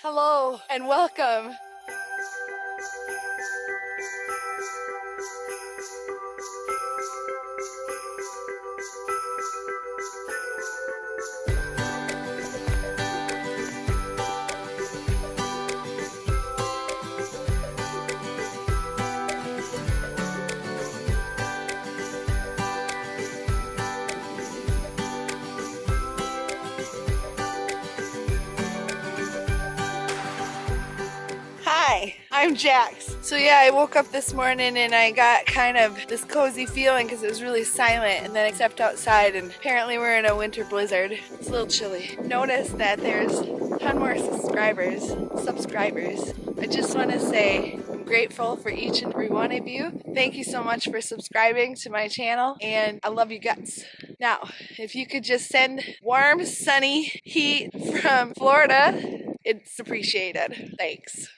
Hello and welcome. Hi, I'm Jax. So yeah, I woke up this morning and I got kind of this cozy feeling because it was really silent, and then I stepped outside and apparently we're in a winter blizzard. It's a little chilly. Notice that there's a ton more subscribers. I just want to say I'm grateful for each and every one of you. Thank you so much for subscribing to my channel, and I love you guts. Now, if you could just send warm, sunny heat from Florida, it's appreciated. Thanks.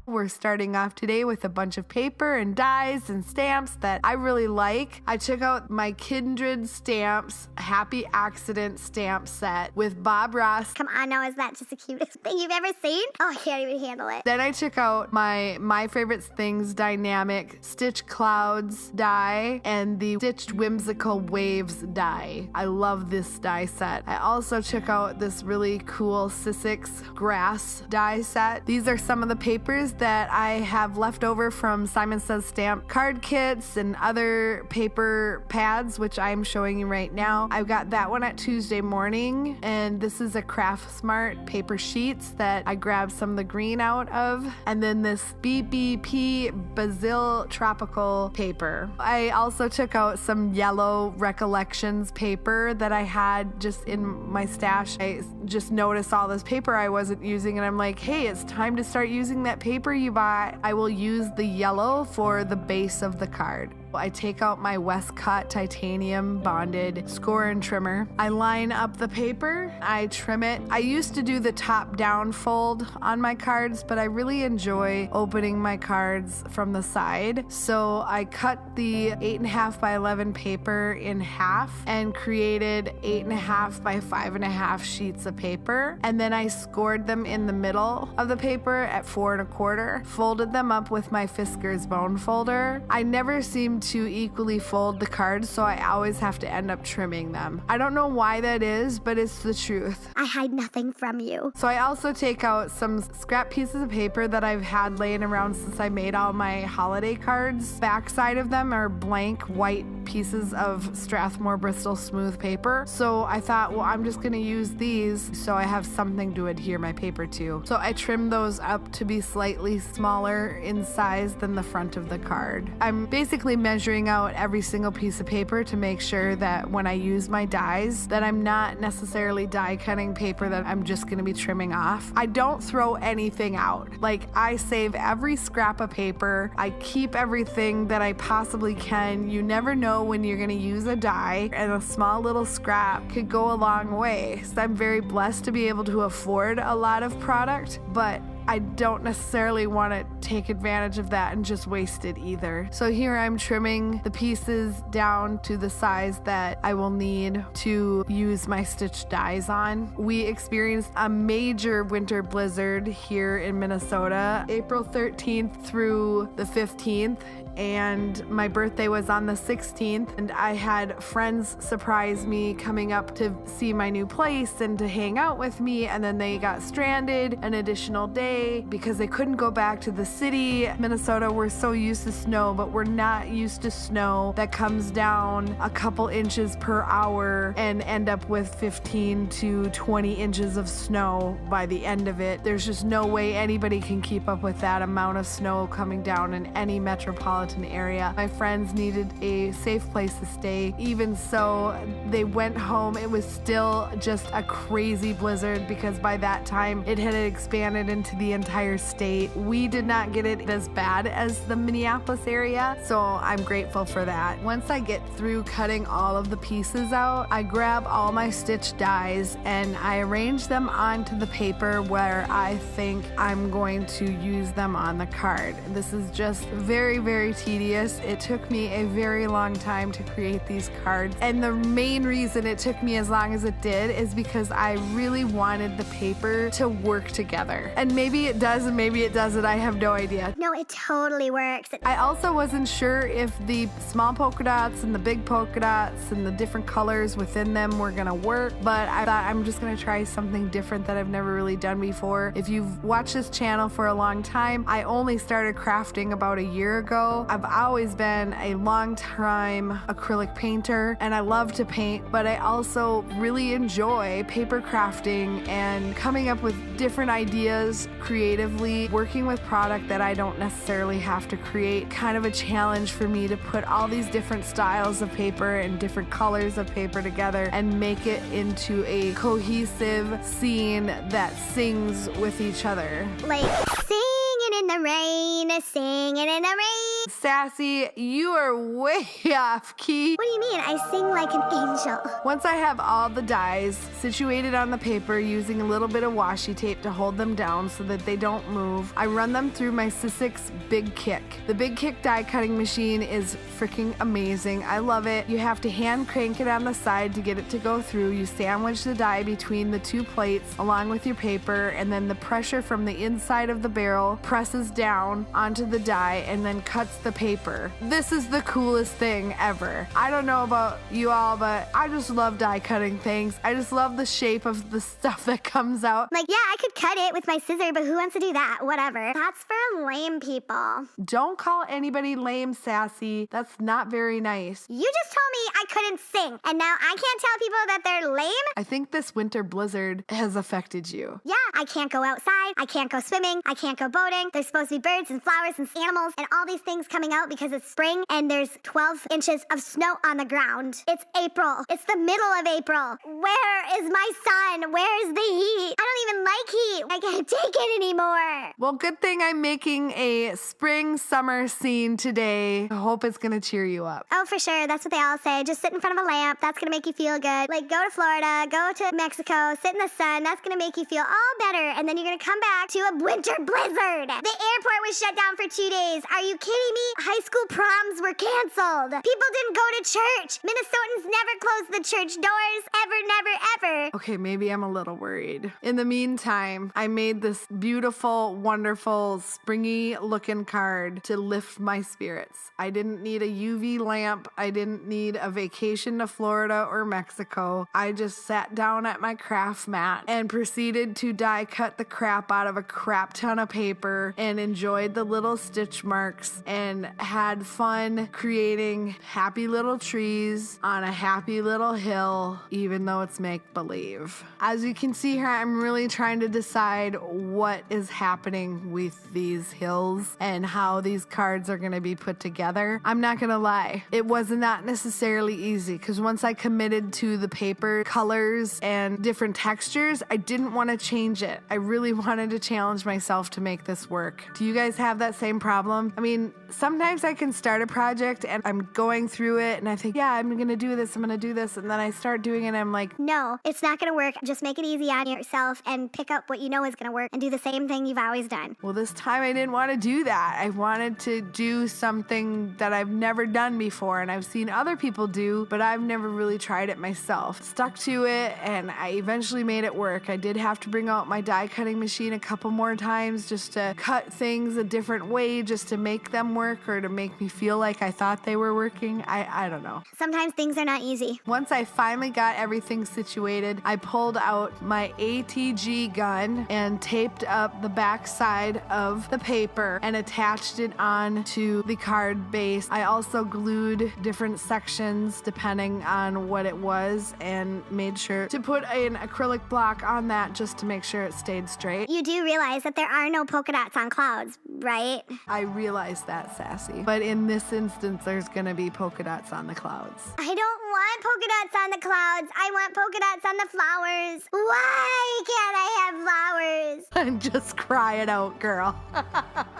We're starting off today with a bunch of paper and dies and stamps that I really like. I took out my Kindred Stamps Happy Accident stamp set with Bob Ross. Come on now, is that just the cutest thing you've ever seen? Oh, I can't even handle it. Then I took out my Favorite Things Dynamic Stitch Clouds die and the Stitched Whimsical Waves die. I love this die set. I also took out this really cool Sussex Grass die set. These are some of the papers that I have left over from Simon Says Stamp card kits and other paper pads, which I'm showing you right now. I've got that one at Tuesday morning, and this is a Craft Smart paper sheets that I grabbed some of the green out of, and then this BBP Bazzill tropical paper. I also took out some yellow Recollections paper that I had just in my stash. I just noticed all this paper I wasn't using, and I'm like, hey, it's time to start using that paper you buy. I will use the yellow for the base of the card. I take out my Westcott titanium bonded score and trimmer. I line up the paper, I trim it. I used to do the top down fold on my cards, but I really enjoy opening my cards from the side. So I cut the 8.5 by 11 paper in half and created 8.5 by 5.5 sheets of paper. And then I scored them in the middle of the paper at 4 1/4, folded them up with my Fisker's bone folder. I never seem to equally fold the cards, so I always have to end up trimming them. I don't know why that is, but it's the truth. I hide nothing from you. So I also take out some scrap pieces of paper that I've had laying around since I made all my holiday cards. Backside of them are blank white pieces of Strathmore Bristol smooth paper. So I thought, well, I'm just gonna use these so I have something to adhere my paper to. So I trimmed those up to be slightly smaller in size than the front of the card. I'm basically measuring out every single piece of paper to make sure that when I use my dies that I'm not necessarily die cutting paper that I'm just going to be trimming off. I don't throw anything out. Like, I save every scrap of paper. I keep everything that I possibly can. You never know when you're going to use a die, and a small little scrap could go a long way. So I'm very blessed to be able to afford a lot of product, but I don't necessarily want to take advantage of that and just waste it either. So here I'm trimming the pieces down to the size that I will need to use my stitch dies on. We experienced a major winter blizzard here in Minnesota, April 13th through the 15th. And my birthday was on the 16th, and I had friends surprise me coming up to see my new place and to hang out with me, and then they got stranded an additional day because they couldn't go back to the city. Minnesota, we're so used to snow, but we're not used to snow that comes down a couple inches per hour and end up with 15 to 20 inches of snow by the end of it. There's just no way anybody can keep up with that amount of snow coming down in any metropolitan area. My friends needed a safe place to stay. Even so, they went home. It was still just a crazy blizzard because by that time it had expanded into the entire state. We did not get it as bad as the Minneapolis area, so I'm grateful for that. Once I get through cutting all of the pieces out, I grab all my stitch dies and I arrange them onto the paper where I think I'm going to use them on the card. This is just very, very very tedious. It took me a very long time to create these cards. And the main reason it took me as long as it did is because I really wanted the paper to work together. And maybe it does and maybe it doesn't. I have no idea. No, it totally works. I also wasn't sure if the small polka dots and the big polka dots and the different colors within them were gonna work, but I thought I'm just gonna try something different that I've never really done before. If you've watched this channel for a long time, I only started crafting about a year ago. I've always been a long time acrylic painter and I love to paint, but I also really enjoy paper crafting and coming up with different ideas creatively, working with product that I don't necessarily have to create. Kind of a challenge for me to put all these different styles of paper and different colors of paper together and make it into a cohesive scene that sings with each other. Like singing in the rain, singing in the rain. Sassy, you are way off key. What do you mean? I sing like an angel. Once I have all the dies situated on the paper using a little bit of washi tape to hold them down so that they don't move, I run them through my Sisik's Big Kick. The Big Kick die cutting machine is freaking amazing. I love it. You have to hand crank it on the side to get it to go through. You sandwich the die between the two plates along with your paper, and then the pressure from the inside of the barrel presses down onto the die and then cuts the paper. This is the coolest thing ever. I don't know about you all, but I just love die cutting things. I just love the shape of the stuff that comes out. Like, yeah, I could cut it with my scissor, but who wants to do that? Whatever. That's for lame people. Don't call anybody lame, Sassy. That's not very nice. You just told me I couldn't sing, and now I can't tell people that they're lame? I think this winter blizzard has affected you. Yeah, I can't go outside, I can't go swimming, I can't go boating. There's supposed to be birds and flowers and animals and all these things coming out because it's spring and there's 12 inches of snow on the ground. It's April. It's the middle of April. Where is my sun? Where is the heat? I don't even like heat. I can't take it anymore. Well, good thing I'm making a spring summer scene today. I hope it's gonna cheer you up. Oh, for sure. That's what they all say. Just sit in front of a lamp. That's gonna make you feel good. Like, go to Florida, go to Mexico, sit in the sun. That's gonna make you feel all better. And then you're gonna come back to a winter blizzard. The airport was shut down for 2 days. Are you kidding me? High school proms were canceled. People didn't go to church. Minnesotans never closed the church doors. Ever, never, ever. Okay, maybe I'm a little worried. In the meantime, I made this beautiful, wonderful, springy looking card to lift my spirits. I didn't need a UV lamp. I didn't need a vacation to Florida or Mexico. I just sat down at my craft mat and proceeded to die cut the crap out of a crap ton of paper and enjoyed the little stitch marks and had fun creating happy little trees on a happy little hill, even though it's make-believe. As you can see here, I'm really trying to decide what is happening with these hills and how these cards are going to be put together. I'm not going to lie, it was not necessarily easy because once I committed to the paper colors and different textures, I didn't want to change it. I really wanted to challenge myself to make this work. Do you guys have that same problem? I mean, sometimes I can start a project and I'm going through it and I think, yeah, I'm going to do this, and then I start doing it and I'm like, no, it's not going to work. Just make it easy on yourself and pick up what you know is going to work and do the same thing you've always done. well, this time I didn't want to do that. I wanted to do something that I've never done before and I've seen other people do, but I've never really tried it myself. Stuck to it and I eventually made it work. I did have to bring out my die cutting machine a couple more times just to cut things a different way, just to make them work or to make me feel like I thought they were working. I don't know. Sometimes things are not easy. Once I finally got everything situated, I pulled out my ATG gun and taped up the back side of the paper and attached it on to the card base. I also glued different sections depending on what it was and made sure to put an acrylic block on that just to make sure it stayed straight. You do realize that there are no polka dots on clouds, right? I realize that, Sassy. But in this instance, there's gonna be polka dots on the clouds. I don't want polka dots on the clouds. I want polka dots on the flowers. Why can't I have flowers? I'm just crying out, girl.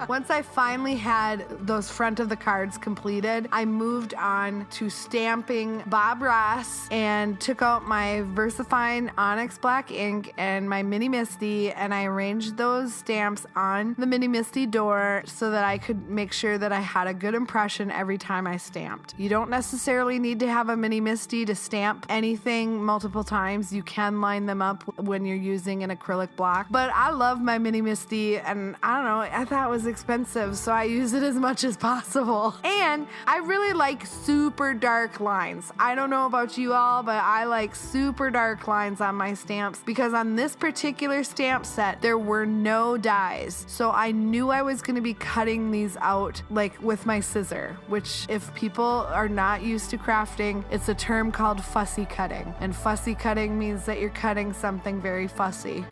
Once I finally had those front of the cards completed, I moved on to stamping Bob Ross and took out my VersaFine Onyx Black ink and my Mini Misty, and I arranged those stamps on the Mini Misty door so that I could make sure that I had a good impression every time I stamped. You don't necessarily need to have a Mini Misty to stamp anything multiple times. You can line them up when you're using an acrylic block, but I love my Mini Misty, and I don't know, I thought it was expensive, so I use it as much as possible. And I really like super dark lines. I don't know about you all, but I like super dark lines on my stamps because on this particular stamp set, there were no dies. So I knew I was going to be cutting these out like with my scissor, which if people are not used to crafting, it's a term called fussy cutting. And fussy cutting means that you're cutting something very fussy.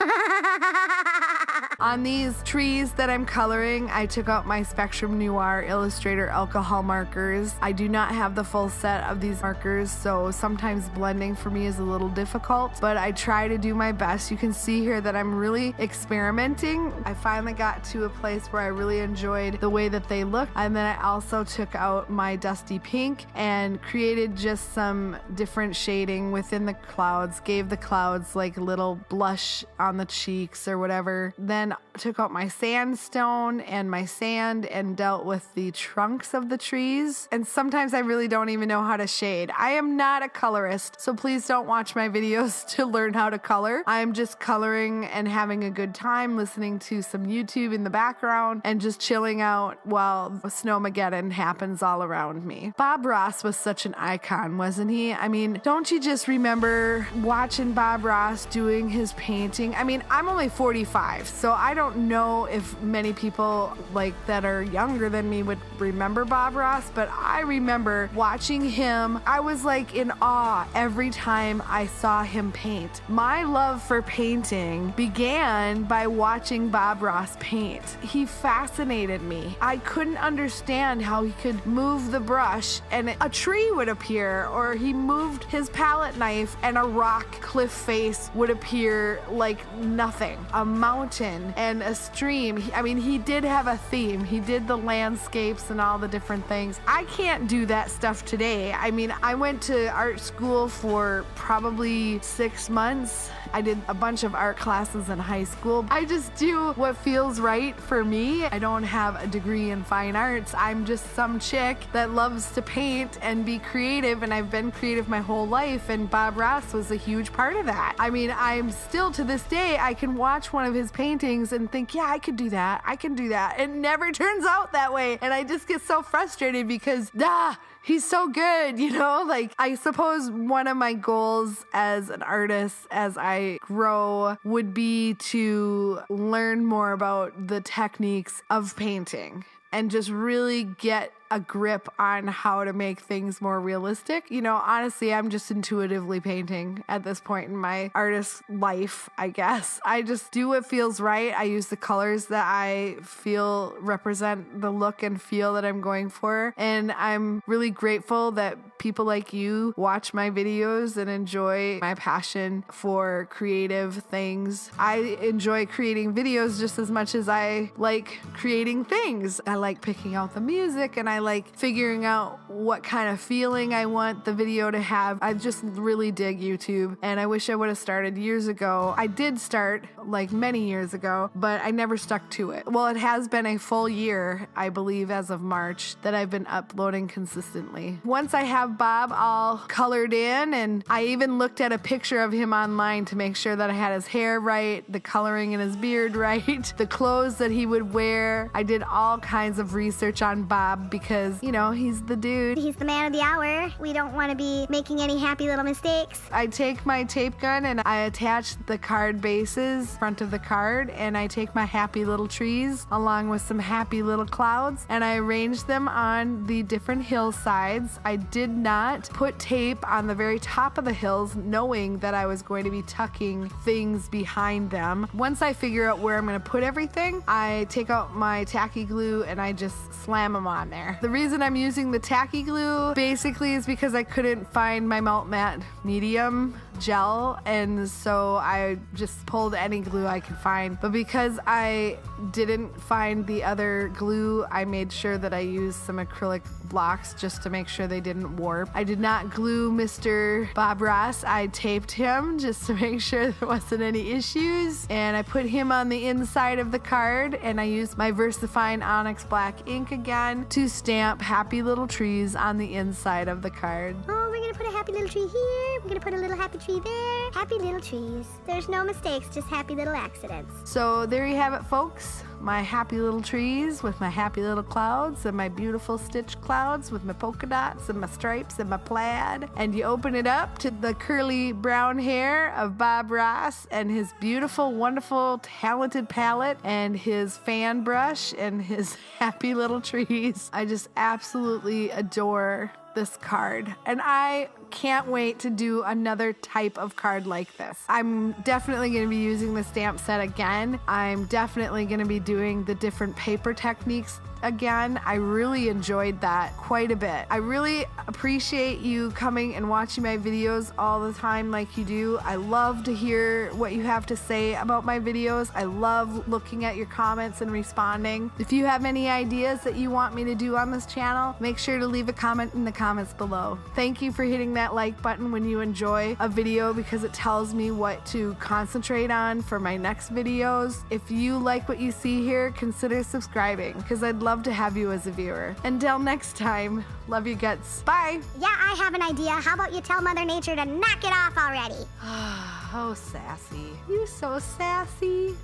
On these trees that I'm coloring, I took out my Spectrum Noir Illustrator alcohol markers. I do not have the full set of these markers, so sometimes blending for me is a little difficult, but I try to do my best. You can see here that I'm really experimenting. I finally got to a place where I really enjoyed the way that they look, and then I also took out my Dusty Pink and created just some different shading within the clouds, gave the clouds like a little blush on the cheeks or whatever. Then took out my sandstone and my sand and dealt with the trunks of the trees. And sometimes I really don't even know how to shade. I am not a colorist, so please don't watch my videos to learn how to color. I'm just coloring and having a good time, listening to some YouTube in the background and just chilling out while Snowmageddon happens all around me. Bob Ross was such an icon, wasn't he? I mean, don't you just remember watching Bob Ross doing his painting? I mean, I'm only 45, so I don't know if many people like that are younger than me would remember Bob Ross, but I remember watching him. I was like in awe every time I saw him paint. My love for painting began by watching Bob Ross paint. He fascinated me. I couldn't understand how he could move the brush and a tree would appear, or he moved his palette knife and a rock cliff face would appear like nothing. A mountain and a stream. I mean, he did have a theme. He did the landscapes and all the different things. I can't do that stuff today. I mean, I went to art school for probably 6 months. I did a bunch of art classes in high school. I just do what feels right for me. I don't have a degree in fine arts. I'm just some chick that loves to paint and be creative, and I've been creative my whole life, and Bob Ross was a huge part of that. I mean, I'm still to this day, I can watch one of his paintings and think, yeah, I could do that. I can do that. It never turns out that way. And I just get so frustrated because, he's so good, you know? Like, I suppose one of my goals as an artist as I grow would be to learn more about the techniques of painting and just really get a grip on how to make things more realistic. You know, honestly, I'm just intuitively painting at this point in my artist life, I guess. I just do what feels right. I use the colors that I feel represent the look and feel that I'm going for. And I'm really grateful that people like you watch my videos and enjoy my passion for creative things. I enjoy creating videos just as much as I like creating things. I like picking out the music, and I like figuring out what kind of feeling I want the video to have. I just really dig YouTube, and I wish I would have started years ago. I did start like many years ago, but I never stuck to it. Well, it has been a full year, I believe, as of March, that I've been uploading consistently. Once I have Bob all colored in, and I even looked at a picture of him online to make sure that I had his hair right, the coloring in his beard right, the clothes that he would wear. I did all kinds of research on Bob because, you know, he's the dude. He's the man of the hour. We don't want to be making any happy little mistakes. I take my tape gun and I attach the card bases front of the card, and I take my happy little trees along with some happy little clouds, and I arrange them on the different hillsides. I did not put tape on the very top of the hills, knowing that I was going to be tucking things behind them. Once I figure out where I'm going to put everything, I take out my tacky glue and I just slam them on there. there. The reason I'm using the tacky glue basically is because I couldn't find my melt matte medium gel, and so I just pulled any glue I could find. But because I didn't find the other glue, I made sure that I used some acrylic blocks just to make sure they didn't warp. I did not glue Mr. Bob Ross. I taped him just to make sure there wasn't any issues, and I put him on the inside of the card, and I used my VersaFine Onyx Black ink again to stamp happy little trees on the inside of the card. Oh, we're gonna put a happy little tree here. We're gonna put a little happy tree there. Happy little trees. There's no mistakes, just happy little accidents. So there you have it, folks. My happy little trees with my happy little clouds and my beautiful stitch clouds with my polka dots and my stripes and my plaid. And you open it up to the curly brown hair of Bob Ross and his beautiful, wonderful, talented palette and his fan brush and his happy little trees. I just absolutely adore this card, and I can't wait to do another type of card like this. I'm definitely going to be using the stamp set again. I'm definitely going to be doing the different paper techniques again. I really enjoyed that quite a bit. I really appreciate you coming and watching my videos all the time like you do. I love to hear what you have to say about my videos. I love looking at your comments and responding. If you have any ideas that you want me to do on this channel, make sure to leave a comment in the comments below. Thank you for hitting that like button when you enjoy a video, because it tells me what to concentrate on for my next videos. If you like what you see here, consider subscribing, because I'd love to have you as a viewer. Until next time, love you guts. Bye. Yeah, I have an idea. How about you tell Mother Nature to knock it off already? Oh, sassy. You so sassy.